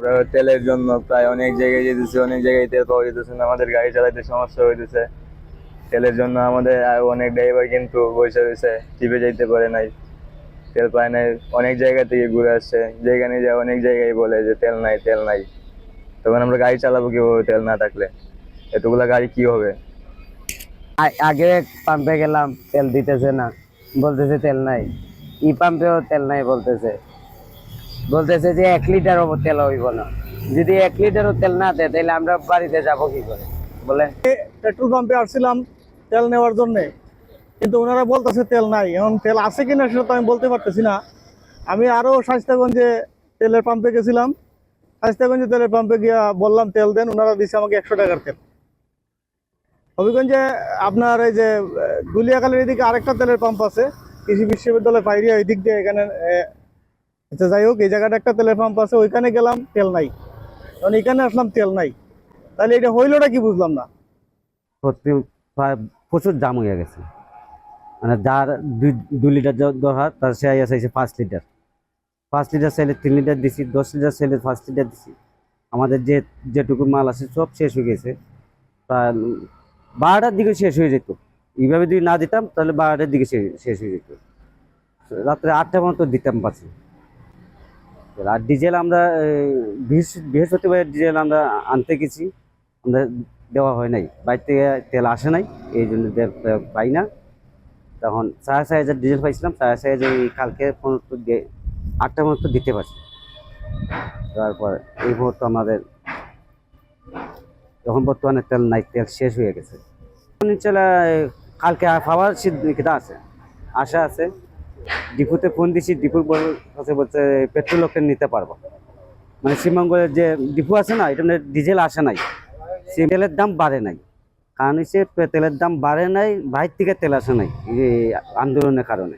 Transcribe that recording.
আমরা তেলের জন্য প্রায় অনেক জায়গায় যেতেছি, অনেক জায়গায় তেল পাওয়া যেতেছে না, আমাদের গাড়ি চালাতে সমস্যা হইতেছে। তেলের জন্য আমাদের অনেক ড্রাইভার কিন্তু বসে রয়েছে, টিপে যাইতে পারে নাই, তেল পায় নাই। অনেক জায়গা থেকে ঘুরে আসছে, যেখানে যায় অনেক জায়গায় বলে যে তেল নাই, তেল নাই। তখন আমরা গাড়ি চালাবো কিভাবে তেল না থাকলে? এতগুলা গাড়ি কি হবে? আগে এক পাম্পে গেলাম, তেল দিতেছে না, বলতেছে তেল নাই। ই পাম্পেও তেল নাই, বলতেছে বলতেছে যে 1 লিটারও তেল হইব না। যদি 1 লিটারও তেল না দেয় তাহলে আমরা বাড়িতে যাব কি করে বলেন? পেট্রোল পাম্পে আসছিলাম তেল নেওয়ার জন্য, কিন্তু ওনারা বলতেছে তেল নাই। এখন তেল আছে কিনা সেটা তো আমি বলতে পারতেছি না। আমি আরো শায়েস্তাগঞ্জে তেলের পাম্পে গেছিলাম। শায়েস্তাগঞ্জে তেলের পাম্পে গিয়া বললাম তেল দেন, ওনারা দিচ্ছে আমাকে 100 টাকার তেল। হবিগঞ্জে আপনার এই যে দুলিয়াখালীর এদিকে আরেকটা তেলের পাম্প আছে, কৃষি বিশ্ববিদ্যালয় পাইরিয়া এই দিক দিয়ে এখানে। আচ্ছা, যাই হোক, এই জায়গাটা একটা তেলের পাম্প আছে, ওইখানে গেলাম তেল নাই। কারণ এখানে আসলাম তেল নাই, তাহলে এটা হইলোটা কি বুঝলাম না। সত্যি প্রচুর দাম হয়ে গেছে। মানে যার 2 লিটার দরকার তার সে চাইছে 5 লিটার। 5 লিটার চাইলে 3 লিটার দিছি, 10 লিটার চাইলে 5 লিটার দিছি। আমাদের যেটুকু মাল আছে সব শেষ হয়ে গেছে। প্রায় 12টার দিকে শেষ হয়ে যেত। এইভাবে যদি না দিতাম তাহলে 12টার দিকে শেষ হয়ে যেত। রাত্রে 8টা পর্যন্ত দিতাম পাচ্ছি। আর ডিজেল আমরা বৃহস্পতিবার ডিজেল আমরা আনতে গেছি, আমরা দেওয়া হয় নাই, বাইরে থেকে তেল আসে নাই, এই জন্য পাই না। তখন 4,500 ডিজেল পাইছিলাম, 4,500 কালকে 8টা পর্যন্ত দিতে পারছি। তারপর এই মুহূর্তে আমাদের এখন বর্তমানে তেল নাই, তেল শেষ হয়ে গেছে। কালকে পাওয়ার সিদ্ধা আছে, আশা আছে। ডিপুতে ফোন দিছি, ডিপুর কাছে বলছে পেট্রোল ওকে নিতে পারবো। মানে শ্রীমঙ্গলের যে ডিপু আছে না, এটা ডিজেল আসে নাই, সে তেলের দাম বাড়ে নাই। কারণ হচ্ছে তেলের দাম বাড়ে নাই, বাইরে থেকে তেল আসে নাই এই আন্দোলনের কারণে।